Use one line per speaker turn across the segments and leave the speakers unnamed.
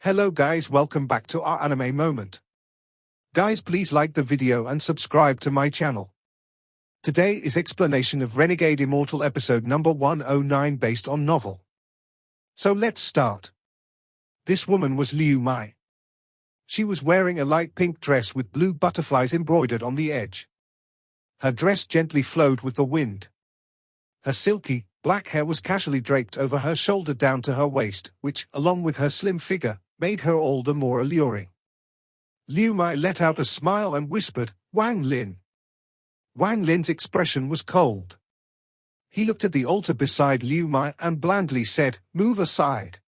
Hello guys, welcome back to our anime moment. Guys, please like the video and subscribe to my channel. Today is explanation of Renegade Immortal episode number 109 based on novel. So let's start. This woman was Liumi. She was wearing a light pink dress with blue butterflies embroidered on the edge. Her dress gently flowed with the wind. Her silky, black hair was casually draped over her shoulder down to her waist, which, along with her slim figure, made her all the more alluring. Liumi let out a smile and whispered, "Wang Lin." Wang Lin's expression was cold. He looked at the altar beside Liumi and blandly said, "Move aside."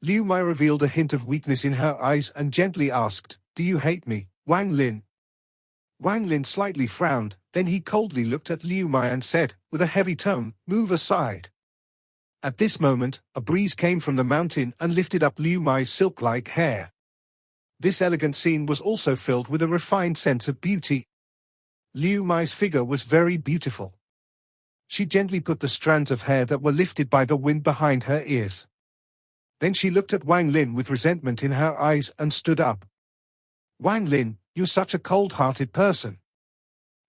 Liumi revealed a hint of weakness in her eyes and gently asked, "Do you hate me, Wang Lin?" Wang Lin slightly frowned, then he coldly looked at Liumi and said, with a heavy tone, "Move aside." At this moment, a breeze came from the mountain and lifted up Liumi's silk-like hair. This elegant scene was also filled with a refined sense of beauty. Liumi's figure was very beautiful. She gently put the strands of hair that were lifted by the wind behind her ears. Then she looked at Wang Lin with resentment in her eyes and stood up. "Wang Lin, you're such a cold-hearted person.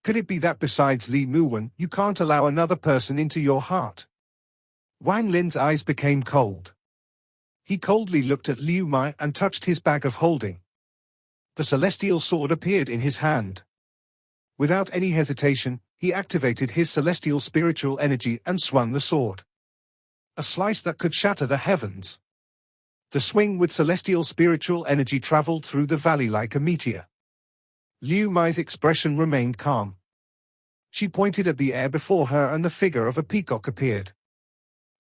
Could it be that besides Li Muwen, you can't allow another person into your heart?" Wang Lin's eyes became cold. He coldly looked at Liumi and touched his bag of holding. The celestial sword appeared in his hand. Without any hesitation, he activated his celestial spiritual energy and swung the sword. A slice that could shatter the heavens. The swing with celestial spiritual energy traveled through the valley like a meteor. Liumi's expression remained calm. She pointed at the air before her and the figure of a peacock appeared.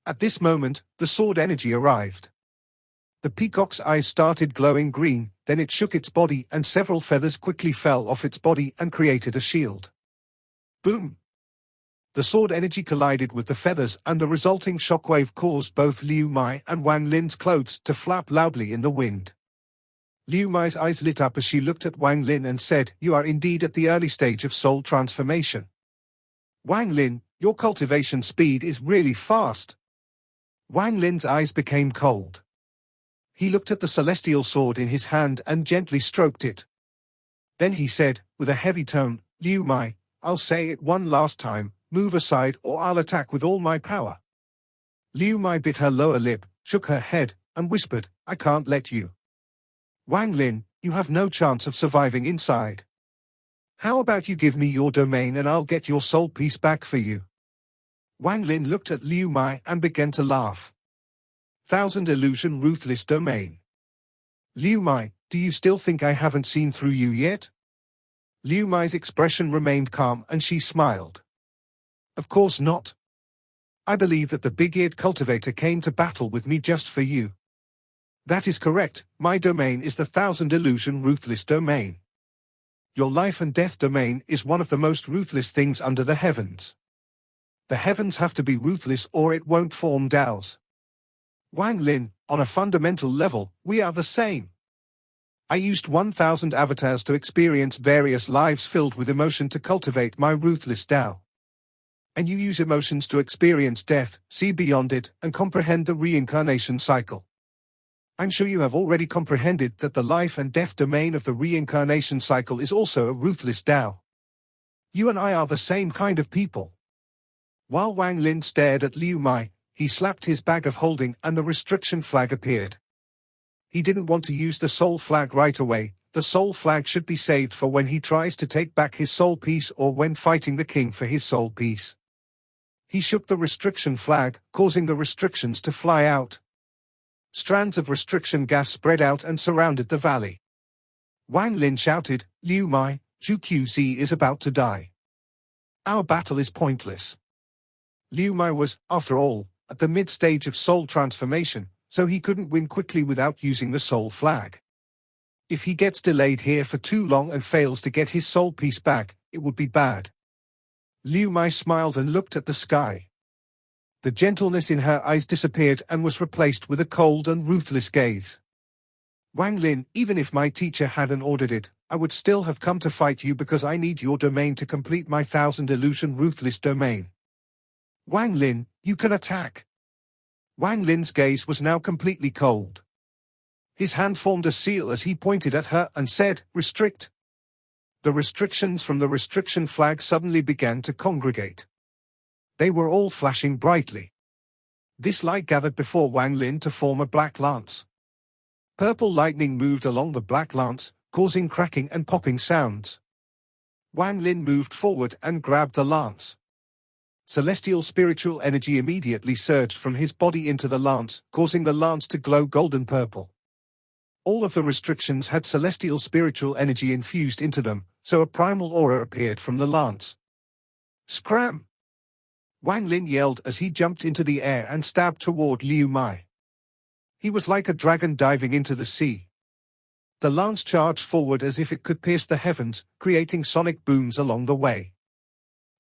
At this moment, the sword energy arrived. The peacock's eyes started glowing green, then it shook its body and several feathers quickly fell off its body and created a shield. Boom! The sword energy collided with the feathers and the resulting shockwave caused both Liumi and Wang Lin's clothes to flap loudly in the wind. Liumi's eyes lit up as she looked at Wang Lin and said, "You are indeed at the early stage of soul transformation. Wang Lin, your cultivation speed is really fast." Wang Lin's eyes became cold. He looked at the celestial sword in his hand and gently stroked it. Then he said, with a heavy tone, "Liumi, I'll say it one last time, move aside or I'll attack with all my power." Liumi bit her lower lip, shook her head, and whispered, "I can't let you. Wang Lin, you have no chance of surviving inside. How about you give me your domain and I'll get your soul piece back for you?" Wang Lin looked at Liumi and began to laugh. "Thousand illusion ruthless domain. Liumi, do you still think I haven't seen through you yet?" Liumi's expression remained calm and she smiled. "Of course not. I believe that the big-eared cultivator came to battle with me just for you." "That is correct, my domain is the thousand illusion ruthless domain. Your life and death domain is one of the most ruthless things under the heavens. The heavens have to be ruthless or it won't form DAOs. Wang Lin, on a fundamental level, we are the same. I used 1,000 avatars to experience various lives filled with emotion to cultivate my ruthless DAO. And you use emotions to experience death, see beyond it, and comprehend the reincarnation cycle. I'm sure you have already comprehended that the life and death domain of the reincarnation cycle is also a ruthless DAO. You and I are the same kind of people." While Wang Lin stared at Liumi, he slapped his bag of holding and the restriction flag appeared. He didn't want to use the soul flag right away. The soul flag should be saved for when he tries to take back his soul piece or when fighting the king for his soul piece. He shook the restriction flag, causing the restrictions to fly out. Strands of restriction gas spread out and surrounded the valley. Wang Lin shouted, "Liumi, Zhu QZ is about to die. Our battle is pointless." Liumi was, after all, at the mid-stage of soul transformation, so he couldn't win quickly without using the soul flag. If he gets delayed here for too long and fails to get his soul piece back, it would be bad. Liumi smiled and looked at the sky. The gentleness in her eyes disappeared and was replaced with a cold and ruthless gaze. "Wang Lin, even if my teacher hadn't ordered it, I would still have come to fight you because I need your domain to complete my thousand illusion ruthless domain. Wang Lin, you can attack." Wang Lin's gaze was now completely cold. His hand formed a seal as he pointed at her and said, "Restrict." The restrictions from the restriction flag suddenly began to congregate. They were all flashing brightly. This light gathered before Wang Lin to form a black lance. Purple lightning moved along the black lance, causing cracking and popping sounds. Wang Lin moved forward and grabbed the lance. Celestial spiritual energy immediately surged from his body into the lance, causing the lance to glow golden purple. All of the restrictions had celestial spiritual energy infused into them, so a primal aura appeared from the lance. Scram! Wang Lin yelled as he jumped into the air and stabbed toward Liu Mai. He was like a dragon diving into the sea. The lance charged forward as if it could pierce the heavens, creating sonic booms along the way.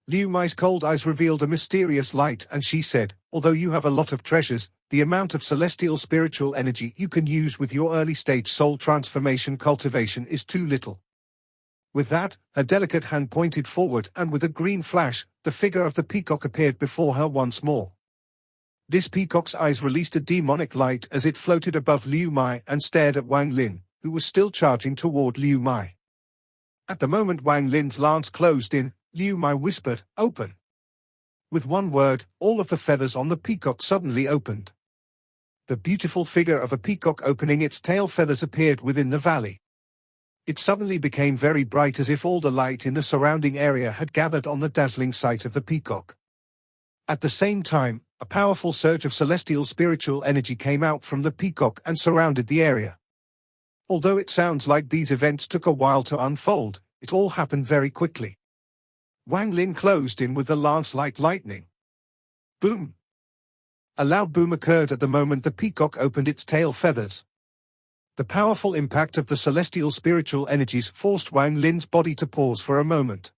Liu Mai's cold eyes revealed a mysterious light and she said, "Although you have a lot of treasures, the amount of celestial spiritual energy you can use with your early-stage soul transformation cultivation is too little." With that, her delicate hand pointed forward and with a green flash, the figure of the peacock appeared before her once more. This peacock's eyes released a demonic light as it floated above Liu Mai and stared at Wang Lin, who was still charging toward Liu Mai. At the moment Wang Lin's lance closed in, Liu Mai whispered, "Open." With one word, all of the feathers on the peacock suddenly opened. The beautiful figure of a peacock opening its tail feathers appeared within the valley. It suddenly became very bright as if all the light in the surrounding area had gathered on the dazzling sight of the peacock. At the same time, a powerful surge of celestial spiritual energy came out from the peacock and surrounded the area. Although it sounds like these events took a while to unfold, it all happened very quickly. Wang Lin closed in with the lance like lightning. Boom! A loud boom occurred at the moment the peacock opened its tail feathers. The powerful impact of the celestial spiritual energies forced Wang Lin's body to pause for a moment.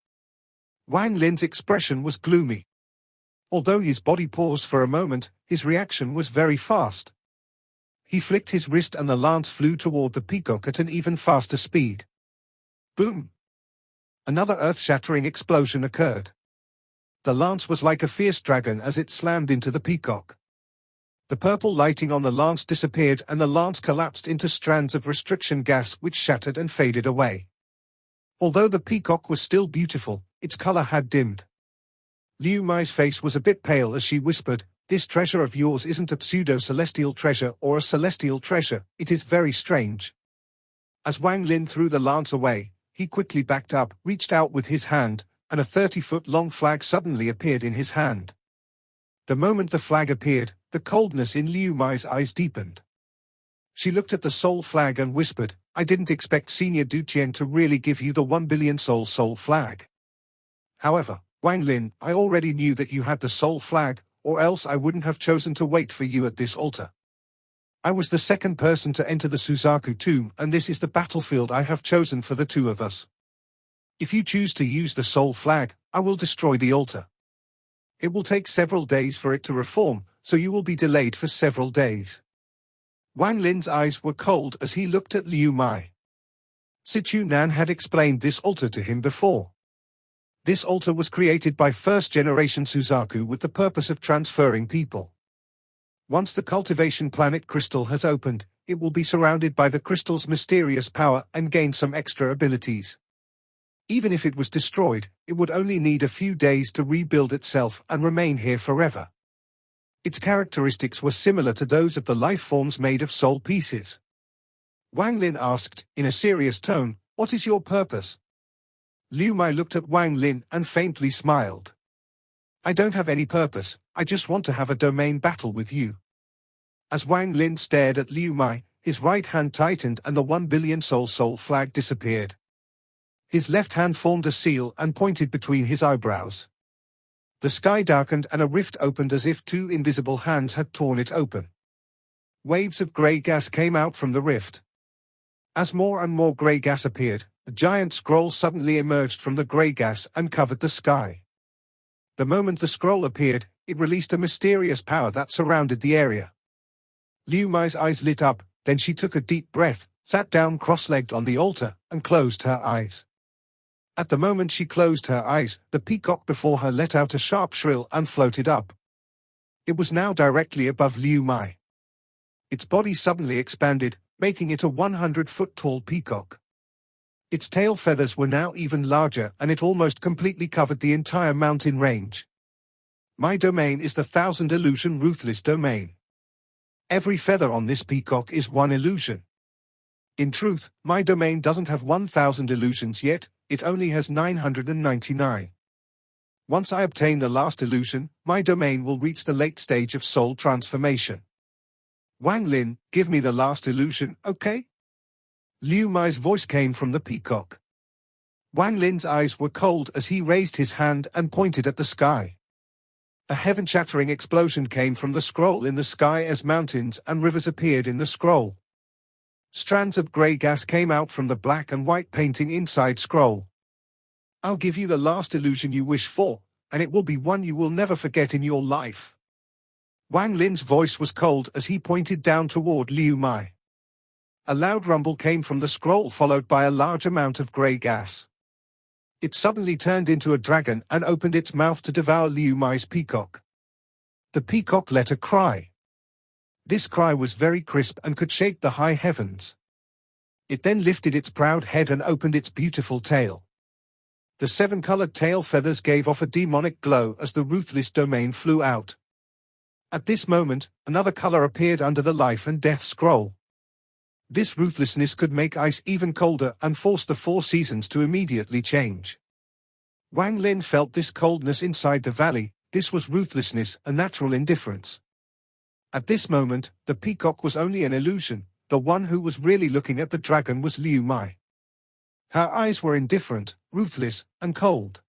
Wang Lin's expression was gloomy. Although his body paused for a moment, his reaction was very fast. He flicked his wrist and the lance flew toward the peacock at an even faster speed. Boom! Another earth-shattering explosion occurred. The lance was like a fierce dragon as it slammed into the peacock. The purple lighting on the lance disappeared and the lance collapsed into strands of restriction gas which shattered and faded away. Although the peacock was still beautiful, its color had dimmed. Liu Mai's face was a bit pale as she whispered, "This treasure of yours isn't a pseudo-celestial treasure or a celestial treasure, it is very strange." As Wang Lin threw the lance away, he quickly backed up, reached out with his hand, and a 30-foot-long flag suddenly appeared in his hand. The moment the flag appeared, the coldness in Liu Mai's eyes deepened. She looked at the soul flag and whispered, "I didn't expect Senior Du Tian to really give you the 1 billion soul flag. However, Wang Lin, I already knew that you had the soul flag, or else I wouldn't have chosen to wait for you at this altar. I was the second person to enter the Suzaku tomb and this is the battlefield I have chosen for the two of us. If you choose to use the soul flag, I will destroy the altar. It will take several days for it to reform, so you will be delayed for several days." Wang Lin's eyes were cold as he looked at Liu Mai. Sichu Nan had explained this altar to him before. This altar was created by first-generation Suzaku with the purpose of transferring people. Once the cultivation planet crystal has opened, it will be surrounded by the crystal's mysterious power and gain some extra abilities. Even if it was destroyed, it would only need a few days to rebuild itself and remain here forever. Its characteristics were similar to those of the life forms made of soul pieces. Wang Lin asked, in a serious tone, "What is your purpose?" Liu Mai looked at Wang Lin and faintly smiled. "I don't have any purpose, I just want to have a domain battle with you." As Wang Lin stared at Liu Mai, his right hand tightened and the 1 billion soul flag disappeared. His left hand formed a seal and pointed between his eyebrows. The sky darkened and a rift opened as if two invisible hands had torn it open. Waves of grey gas came out from the rift. As more and more grey gas appeared, a giant scroll suddenly emerged from the grey gas and covered the sky. The moment the scroll appeared, it released a mysterious power that surrounded the area. Liu Mai's eyes lit up, then she took a deep breath, sat down cross-legged on the altar, and closed her eyes. At the moment she closed her eyes, the peacock before her let out a sharp shrill and floated up. It was now directly above Liu Mai. Its body suddenly expanded, making it a 100-foot-tall peacock. Its tail feathers were now even larger, and it almost completely covered the entire mountain range. My domain is the 1000 illusion ruthless domain. Every feather on this peacock is one illusion. In truth, my domain doesn't have 1000 illusions yet, it only has 999. Once I obtain the last illusion, my domain will reach the late stage of soul transformation. Wang Lin, give me the last illusion, okay? Liu Mai's voice came from the peacock. Wang Lin's eyes were cold as he raised his hand and pointed at the sky. A heaven-shattering explosion came from the scroll in the sky as mountains and rivers appeared in the scroll. Strands of grey gas came out from the black and white painting inside scroll. I'll give you the last illusion you wish for, and it will be one you will never forget in your life. Wang Lin's voice was cold as he pointed down toward Liu Mai. A loud rumble came from the scroll followed by a large amount of grey gas. It suddenly turned into a dragon and opened its mouth to devour Liu Mai's peacock. The peacock let a cry. This cry was very crisp and could shake the high heavens. It then lifted its proud head and opened its beautiful tail. The 7-colored tail feathers gave off a demonic glow as the ruthless domain flew out. At this moment, another color appeared under the life and death scroll. This ruthlessness could make ice even colder and force the 4 seasons to immediately change. Wang Lin felt this coldness inside the valley. This was ruthlessness, a natural indifference. At this moment, the peacock was only an illusion. The one who was really looking at the dragon was Liu Mai. Her eyes were indifferent, ruthless, and cold.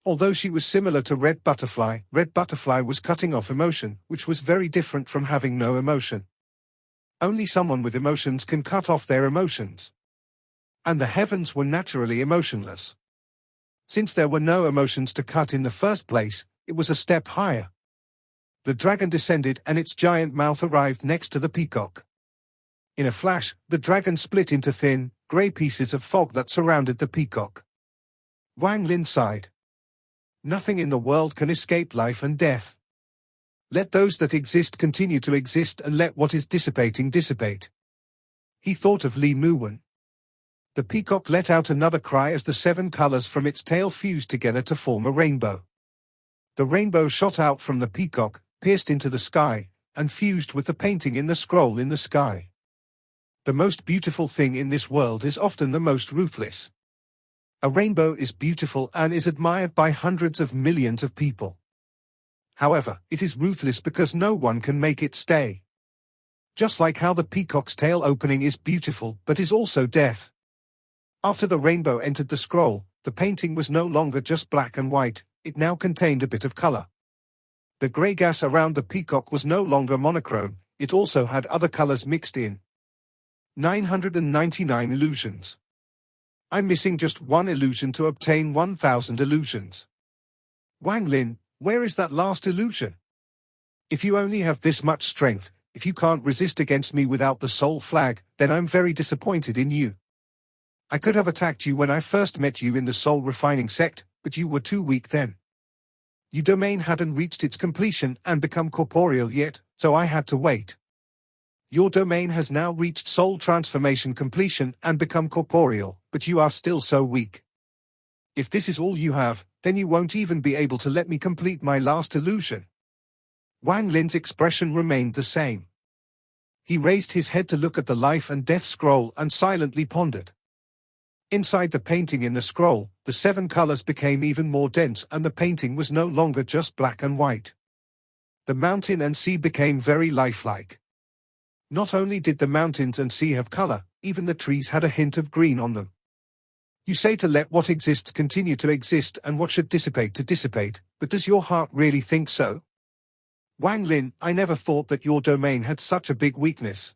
Although she was similar to Red Butterfly was cutting off emotion, which was very different from having no emotion. Only someone with emotions can cut off their emotions. And the heavens were naturally emotionless. Since there were no emotions to cut in the first place, it was a step higher. The dragon descended and its giant mouth arrived next to the peacock. In a flash, the dragon split into thin, grey pieces of fog that surrounded the peacock. Wang Lin sighed. Nothing in the world can escape life and death. Let those that exist continue to exist and let what is dissipating dissipate. He thought of Li Muwen. The peacock let out another cry as the 7 colors from its tail fused together to form a rainbow. The rainbow shot out from the peacock, pierced into the sky, and fused with the painting in the scroll in the sky. The most beautiful thing in this world is often the most ruthless. A rainbow is beautiful and is admired by hundreds of millions of people. However, it is ruthless because no one can make it stay. Just like how the peacock's tail opening is beautiful but is also death. After the rainbow entered the scroll, the painting was no longer just black and white, it now contained a bit of color. The grey gas around the peacock was no longer monochrome, it also had other colors mixed in. 999 illusions. I'm missing just one illusion to obtain 1000 illusions. Wang Lin, where is that last illusion? If you only have this much strength, if you can't resist against me without the soul flag, then I'm very disappointed in you. I could have attacked you when I first met you in the soul refining sect, but you were too weak then. Your domain hadn't reached its completion and become corporeal yet, so I had to wait. Your domain has now reached soul transformation completion and become corporeal, but you are still so weak. If this is all you have, then you won't even be able to let me complete my last illusion. Wang Lin's expression remained the same. He raised his head to look at the life and death scroll and silently pondered. Inside the painting in the scroll, the 7 colors became even more dense and the painting was no longer just black and white. The mountain and sea became very lifelike. Not only did the mountains and sea have color, even the trees had a hint of green on them. You say to let what exists continue to exist and what should dissipate to dissipate, but does your heart really think so? Wang Lin, I never thought that your domain had such a big weakness.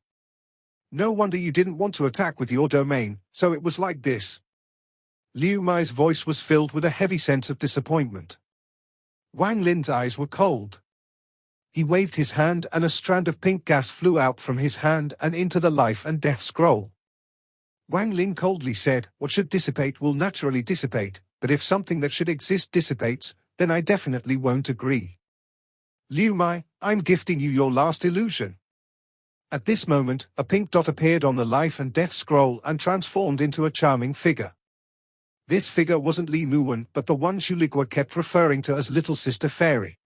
No wonder you didn't want to attack with your domain, so it was like this. Liu Mai's voice was filled with a heavy sense of disappointment. Wang Lin's eyes were cold. He waved his hand and a strand of pink gas flew out from his hand and into the life and death scroll. Wang Lin coldly said, what should dissipate will naturally dissipate, but if something that should exist dissipates, then I definitely won't agree. Liu Mai, I'm gifting you your last illusion. At this moment, a pink dot appeared on the life and death scroll and transformed into a charming figure. This figure wasn't Liumi Wen, but the one Shuligua kept referring to as Little Sister Fairy.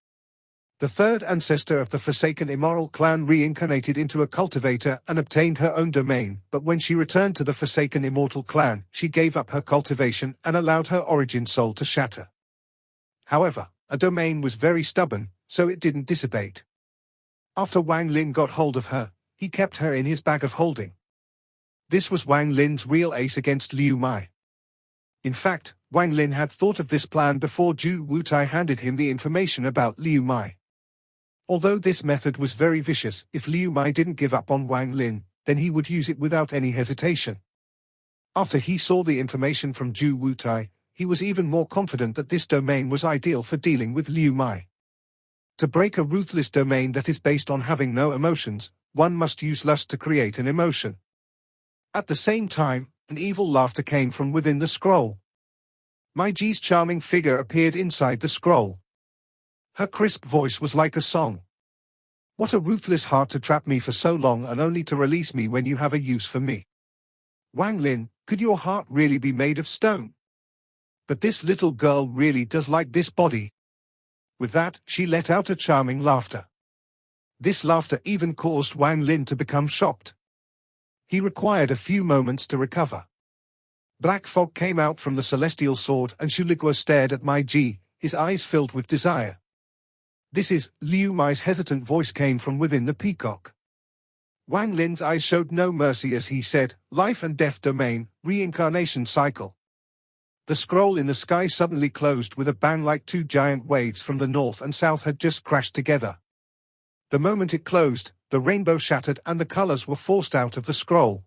The third ancestor of the Forsaken Immoral clan reincarnated into a cultivator and obtained her own domain, but when she returned to the Forsaken Immortal clan, she gave up her cultivation and allowed her origin soul to shatter. However, a domain was very stubborn, so it didn't dissipate. After Wang Lin got hold of her, he kept her in his bag of holding. This was Wang Lin's real ace against Liu Mai. In fact, Wang Lin had thought of this plan before Zhu Wutai handed him the information about Liu Mai. Although this method was very vicious, if Liu Mai didn't give up on Wang Lin, then he would use it without any hesitation. After he saw the information from Zhu Wutai, he was even more confident that this domain was ideal for dealing with Liu Mai. To break a ruthless domain that is based on having no emotions, one must use lust to create an emotion. At the same time, an evil laughter came from within the scroll. Mai Ji's charming figure appeared inside the scroll. Her crisp voice was like a song. What a ruthless heart to trap me for so long and only to release me when you have a use for me. Wang Lin, could your heart really be made of stone? But this little girl really does like this body. With that, she let out a charming laughter. This laughter even caused Wang Lin to become shocked. He required a few moments to recover. Black fog came out from the celestial sword and Shuligua stared at Mai Ji, his eyes filled with desire. This is, Liu Mai's hesitant voice came from within the peacock. Wang Lin's eyes showed no mercy as he said, life and death domain, reincarnation cycle. The scroll in the sky suddenly closed with a bang like two giant waves from the north and south had just crashed together. The moment it closed, the rainbow shattered and the colors were forced out of the scroll.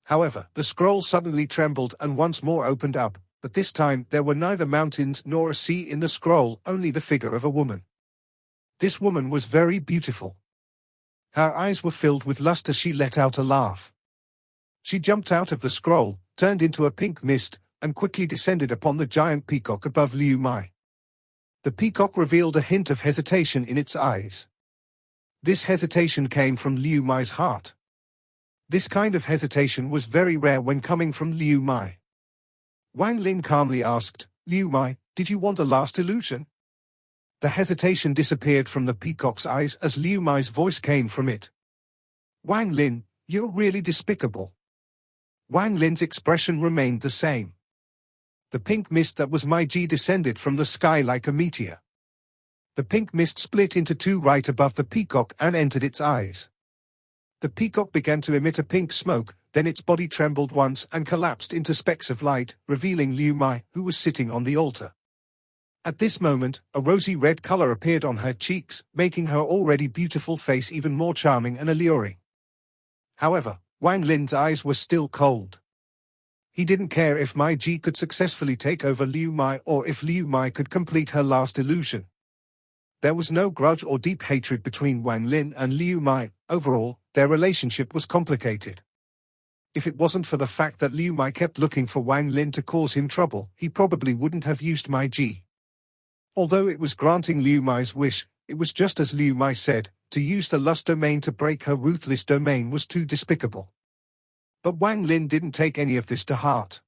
However, the scroll suddenly trembled and once more opened up, but this time there were neither mountains nor a sea in the scroll, only the figure of a woman. This woman was very beautiful. Her eyes were filled with lust as she let out a laugh. She jumped out of the scroll, turned into a pink mist, and quickly descended upon the giant peacock above Liu Mai. The peacock revealed a hint of hesitation in its eyes. This hesitation came from Liu Mai's heart. This kind of hesitation was very rare when coming from Liu Mai. Wang Lin calmly asked, Liu Mai, did you want the last illusion? The hesitation disappeared from the peacock's eyes as Liu Mai's voice came from it. Wang Lin, you're really despicable. Wang Lin's expression remained the same. The pink mist that was Mai Ji descended from the sky like a meteor. The pink mist split into two right above the peacock and entered its eyes. The peacock began to emit a pink smoke, then its body trembled once and collapsed into specks of light, revealing Liu Mai, who was sitting on the altar. At this moment, a rosy red color appeared on her cheeks, making her already beautiful face even more charming and alluring. However, Wang Lin's eyes were still cold. He didn't care if Mai Ji could successfully take over Liu Mai or if Liu Mai could complete her last illusion. There was no grudge or deep hatred between Wang Lin and Liu Mai. Overall, their relationship was complicated. If it wasn't for the fact that Liu Mai kept looking for Wang Lin to cause him trouble, he probably wouldn't have used Mai Ji. Although it was granting Liu Mai's wish, it was just as Liu Mai said, to use the lust domain to break her ruthless domain was too despicable. But Wang Lin didn't take any of this to heart.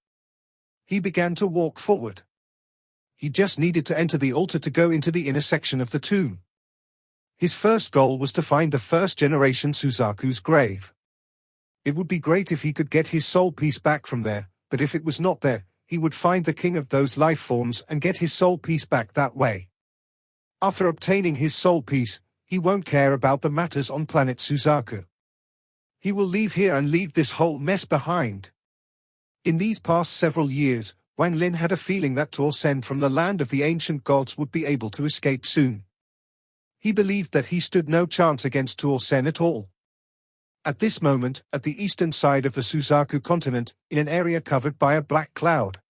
He began to walk forward. He just needed to enter the altar to go into the inner section of the tomb. His first goal was to find the first-generation Suzaku's grave. It would be great if he could get his soul piece back from there, but if it was not there, he would find the king of those life forms and get his soul piece back that way. After obtaining his soul piece, he won't care about the matters on planet Suzaku. He will leave here and leave this whole mess behind. In these past several years, Wang Lin had a feeling that Torsen from the land of the ancient gods would be able to escape soon. He believed that he stood no chance against Torsen at all. At this moment, at the eastern side of the Suzaku continent, in an area covered by a black cloud,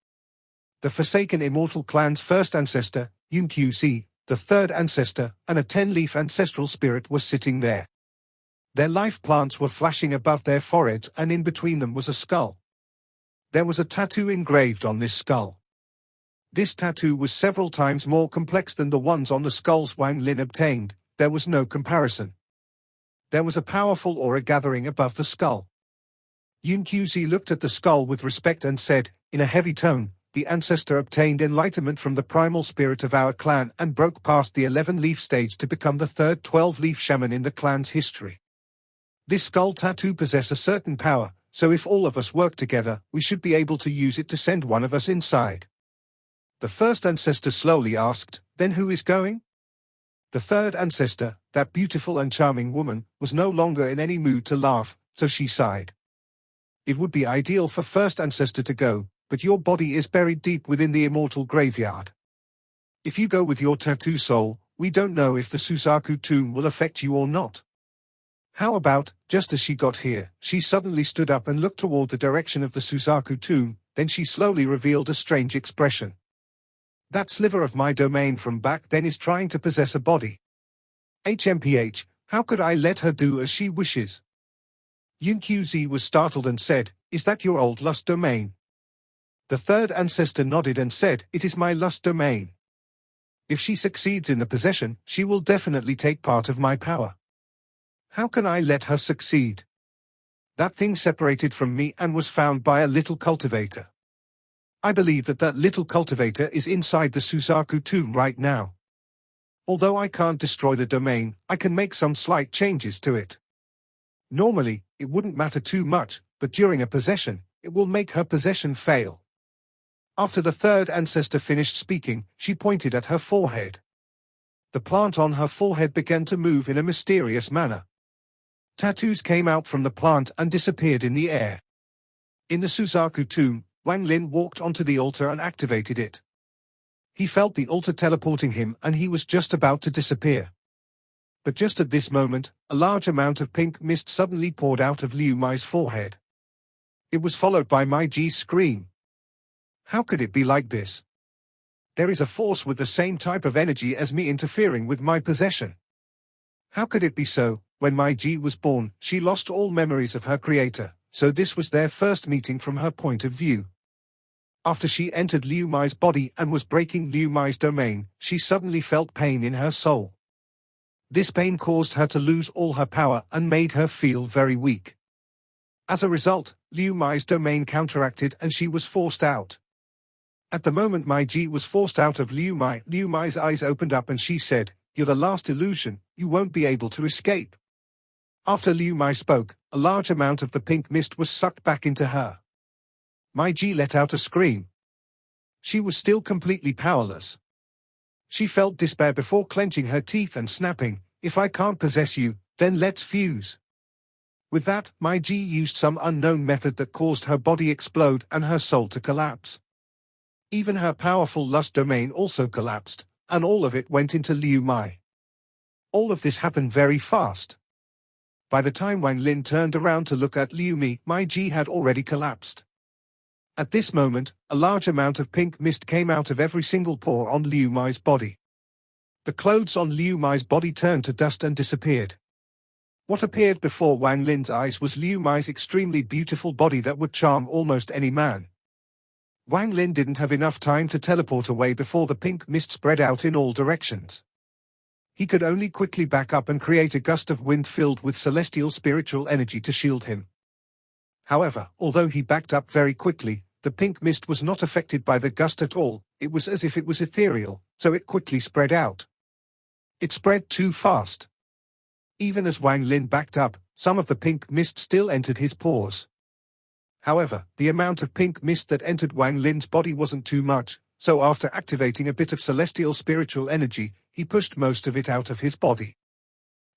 the Forsaken Immortal clan's first ancestor, Yunqzi, the third ancestor, and a 10-leaf ancestral spirit were sitting there. Their life plants were flashing above their foreheads and in between them was a skull. There was a tattoo engraved on this skull. This tattoo was several times more complex than the ones on the skulls Wang Lin obtained. There was no comparison. There was a powerful aura gathering above the skull. Yunqzi looked at the skull with respect and said, in a heavy tone, "The ancestor obtained enlightenment from the primal spirit of our clan and broke past the 11-leaf stage to become the third 12-leaf shaman in the clan's history. This skull tattoo possesses a certain power, so if all of us work together, we should be able to use it to send one of us inside." The first ancestor slowly asked, "Then who is going?" The third ancestor, that beautiful and charming woman, was no longer in any mood to laugh, so she sighed. "It would be ideal for first ancestor to go, but your body is buried deep within the immortal graveyard. If you go with your tattoo soul, we don't know if the Suzaku tomb will affect you or not. How about," just as she got here, she suddenly stood up and looked toward the direction of the Suzaku tomb, then she slowly revealed a strange expression. "That sliver of my domain from back then is trying to possess a body. HMPH, how could I let her do as she wishes?" Yunqzi was startled and said, "Is that your old lust domain?" The third ancestor nodded and said, "It is my lust domain. If she succeeds in the possession, she will definitely take part of my power. How can I let her succeed? That thing separated from me and was found by a little cultivator. I believe that little cultivator is inside the Suzaku tomb right now. Although I can't destroy the domain, I can make some slight changes to it. Normally, it wouldn't matter too much, but during a possession, it will make her possession fail." After the third ancestor finished speaking, she pointed at her forehead. The plant on her forehead began to move in a mysterious manner. Tattoos came out from the plant and disappeared in the air. In the Suzaku tomb, Wang Lin walked onto the altar and activated it. He felt the altar teleporting him and he was just about to disappear. But just at this moment, a large amount of pink mist suddenly poured out of Liu Mai's forehead. It was followed by Mai Ji's scream. How could it be like this? There is a force with the same type of energy as me interfering with my possession. How could it be so? When Mai Ji was born, she lost all memories of her creator, so this was their first meeting from her point of view. After she entered Liu Mai's body and was breaking Liu Mai's domain, she suddenly felt pain in her soul. This pain caused her to lose all her power and made her feel very weak. As a result, Liu Mai's domain counteracted and she was forced out. At the moment Mai Ji was forced out of Liu Mai's eyes opened up and she said, "You're the last illusion, you won't be able to escape." After Liu Mai spoke, a large amount of the pink mist was sucked back into her. Mai Ji let out a scream. She was still completely powerless. She felt despair before clenching her teeth and snapping, "If I can't possess you, then let's fuse." With that, Mai Ji used some unknown method that caused her body explode and her soul to collapse. Even her powerful lust domain also collapsed, and all of it went into Liu Mai. All of this happened very fast. By the time Wang Lin turned around to look at Liu Mai Ji had already collapsed. At this moment, a large amount of pink mist came out of every single pore on Liu Mai's body. The clothes on Liu Mai's body turned to dust and disappeared. What appeared before Wang Lin's eyes was Liu Mai's extremely beautiful body that would charm almost any man. Wang Lin didn't have enough time to teleport away before the pink mist spread out in all directions. He could only quickly back up and create a gust of wind filled with celestial spiritual energy to shield him. However, although he backed up very quickly, the pink mist was not affected by the gust at all. It was as if it was ethereal, so it quickly spread out. It spread too fast. Even as Wang Lin backed up, some of the pink mist still entered his pores. However, the amount of pink mist that entered Wang Lin's body wasn't too much, so after activating a bit of celestial spiritual energy, he pushed most of it out of his body.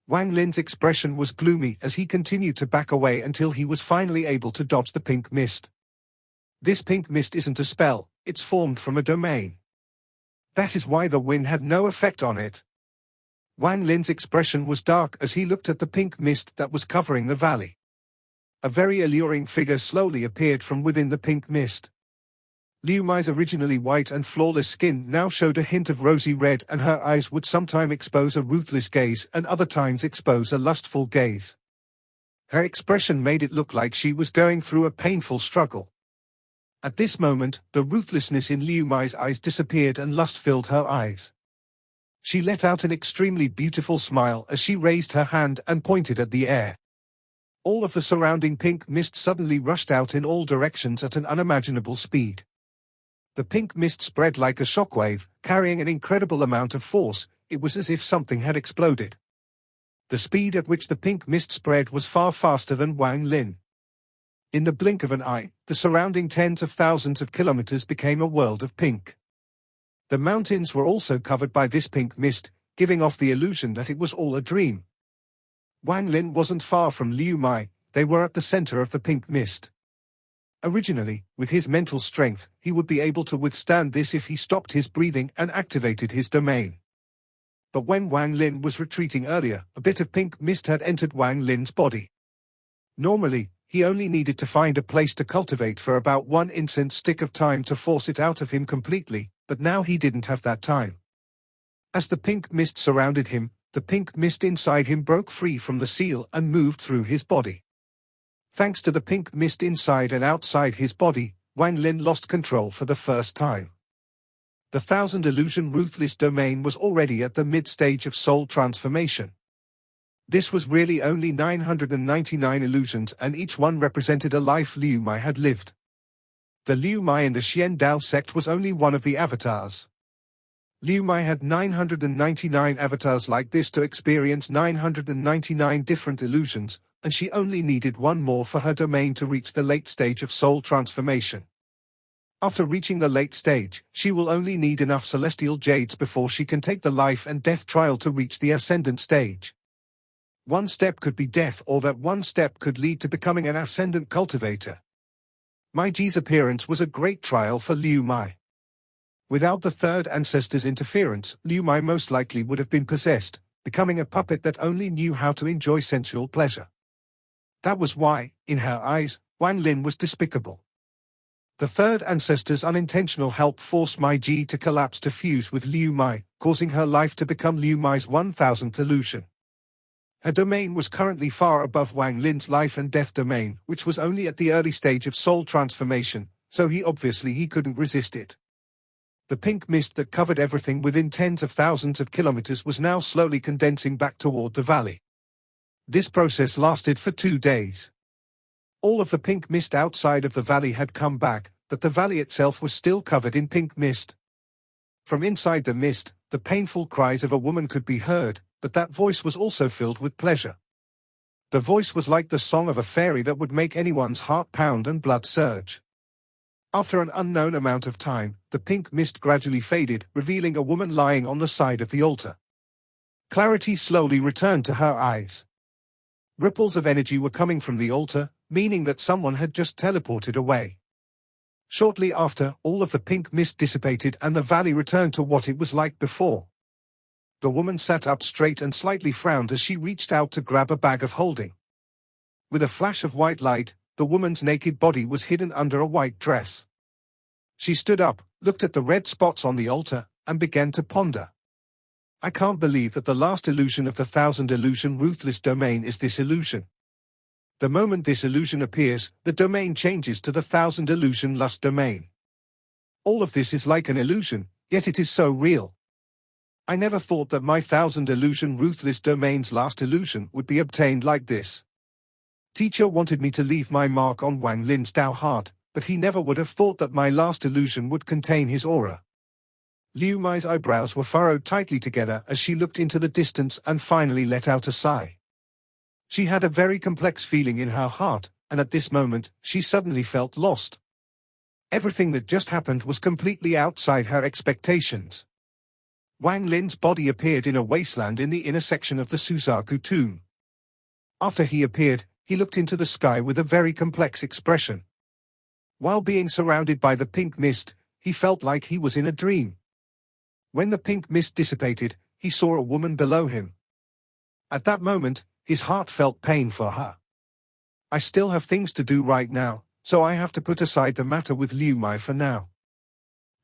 Wang Lin's expression was gloomy as he continued to back away until he was finally able to dodge the pink mist. This pink mist isn't a spell, it's formed from a domain. That is why the wind had no effect on it. Wang Lin's expression was dark as he looked at the pink mist that was covering the valley. A very alluring figure slowly appeared from within the pink mist. Liu Mai's originally white and flawless skin now showed a hint of rosy red, and her eyes would sometimes expose a ruthless gaze and other times expose a lustful gaze. Her expression made it look like she was going through a painful struggle. At this moment, the ruthlessness in Liu Mai's eyes disappeared and lust filled her eyes. She let out an extremely beautiful smile as she raised her hand and pointed at the air. All of the surrounding pink mist suddenly rushed out in all directions at an unimaginable speed. The pink mist spread like a shockwave, carrying an incredible amount of force. It was as if something had exploded. The speed at which the pink mist spread was far faster than Wang Lin. In the blink of an eye, the surrounding tens of thousands of kilometers became a world of pink. The mountains were also covered by this pink mist, giving off the illusion that it was all a dream. Wang Lin wasn't far from Liumi. They were at the center of the pink mist. Originally, with his mental strength, he would be able to withstand this if he stopped his breathing and activated his domain. But when Wang Lin was retreating earlier, a bit of pink mist had entered Wang Lin's body. Normally, he only needed to find a place to cultivate for about 1 incense stick of time to force it out of him completely, but now he didn't have that time. As the pink mist surrounded him, the pink mist inside him broke free from the seal and moved through his body. Thanks to the pink mist inside and outside his body, Wang Lin lost control for the first time. The Thousand Illusion Ruthless Domain was already at the mid-stage of soul transformation. This was really only 999 illusions, and each one represented a life Liumi had lived. The Liumi in the Xian Dao sect was only one of the avatars. Liumi had 999 avatars like this to experience 999 different illusions, and she only needed one more for her domain to reach the late stage of soul transformation. After reaching the late stage, she will only need enough celestial jades before she can take the life and death trial to reach the ascendant stage. One step could be death, or that one step could lead to becoming an ascendant cultivator. Mai Ji's appearance was a great trial for Liumi. Without the third ancestor's interference, Liumi most likely would have been possessed, becoming a puppet that only knew how to enjoy sensual pleasure. That was why, in her eyes, Wang Lin was despicable. The third ancestor's unintentional help forced Mai Ji to collapse to fuse with Liumi, causing her life to become Liumi's 1000th illusion. Her domain was currently far above Wang Lin's life and death domain, which was only at the early stage of soul transformation, so he couldn't resist it. The pink mist that covered everything within tens of thousands of kilometers was now slowly condensing back toward the valley. This process lasted for 2 days. All of the pink mist outside of the valley had come back, but the valley itself was still covered in pink mist. From inside the mist, the painful cries of a woman could be heard, but that voice was also filled with pleasure. The voice was like the song of a fairy that would make anyone's heart pound and blood surge. After an unknown amount of time, the pink mist gradually faded, revealing a woman lying on the side of the altar. Clarity slowly returned to her eyes. Ripples of energy were coming from the altar, meaning that someone had just teleported away. Shortly after, all of the pink mist dissipated and the valley returned to what it was like before. The woman sat up straight and slightly frowned as she reached out to grab a bag of holding. With a flash of white light, the woman's naked body was hidden under a white dress. She stood up, looked at the red spots on the altar, and began to ponder. I can't believe that the last illusion of the Thousand Illusion Ruthless Domain is this illusion. The moment this illusion appears, the domain changes to the Thousand Illusion Lust Domain. All of this is like an illusion, yet it is so real. I never thought that my Thousand Illusion Ruthless Domain's last illusion would be obtained like this. Teacher wanted me to leave my mark on Wang Lin's Dao heart, but he never would have thought that my last illusion would contain his aura. Liumi's eyebrows were furrowed tightly together as she looked into the distance and finally let out a sigh. She had a very complex feeling in her heart, and at this moment, she suddenly felt lost. Everything that just happened was completely outside her expectations. Wang Lin's body appeared in a wasteland in the inner section of the Suzaku tomb. After he appeared, he looked into the sky with a very complex expression. While being surrounded by the pink mist, he felt like he was in a dream. When the pink mist dissipated, he saw a woman below him. At that moment, his heart felt pain for her. I still have things to do right now, so I have to put aside the matter with Liumi for now.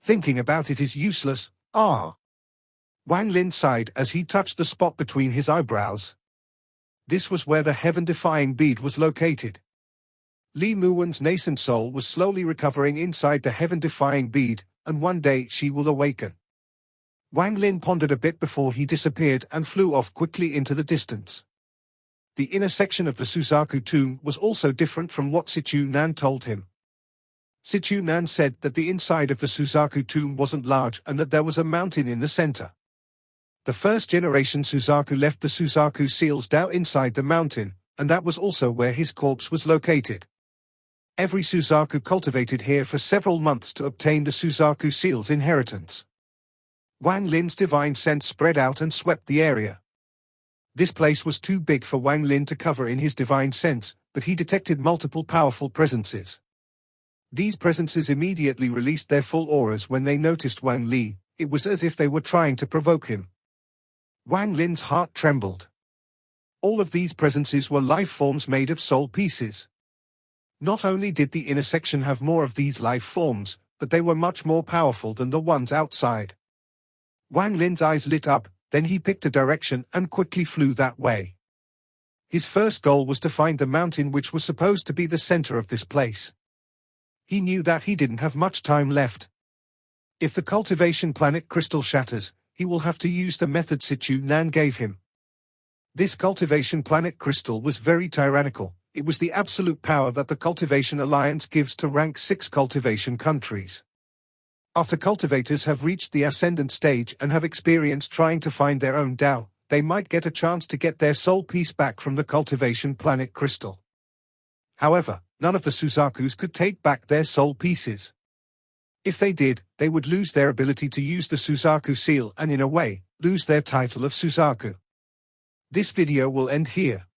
Thinking about it is useless. Wang Lin sighed as he touched the spot between his eyebrows. This was where the heaven-defying bead was located. Li Muwen's nascent soul was slowly recovering inside the heaven-defying bead, and one day she will awaken. Wang Lin pondered a bit before he disappeared and flew off quickly into the distance. The inner section of the Suzaku tomb was also different from what Sichu Nan told him. Sichu Nan said that the inside of the Suzaku tomb wasn't large and that there was a mountain in the center. The first generation Suzaku left the Suzaku seals down inside the mountain, and that was also where his corpse was located. Every Suzaku cultivated here for several months to obtain the Suzaku seal's inheritance. Wang Lin's divine sense spread out and swept the area. This place was too big for Wang Lin to cover in his divine sense, but he detected multiple powerful presences. These presences immediately released their full auras when they noticed Wang Li. It was as if they were trying to provoke him. Wang Lin's heart trembled. All of these presences were life forms made of soul pieces. Not only did the inner section have more of these life forms, but they were much more powerful than the ones outside. Wang Lin's eyes lit up, then he picked a direction and quickly flew that way. His first goal was to find the mountain which was supposed to be the center of this place. He knew that he didn't have much time left. If the cultivation planet crystal shatters, he will have to use the method Sichu Nan gave him. This cultivation planet crystal was very tyrannical. It was the absolute power that the Cultivation Alliance gives to rank 6 cultivation countries. After cultivators have reached the ascendant stage and have experienced trying to find their own Tao, they might get a chance to get their soul piece back from the cultivation planet crystal. However, none of the Suzakus could take back their soul pieces. If they did, they would lose their ability to use the Suzaku seal and in a way, lose their title of Suzaku. This video will end here.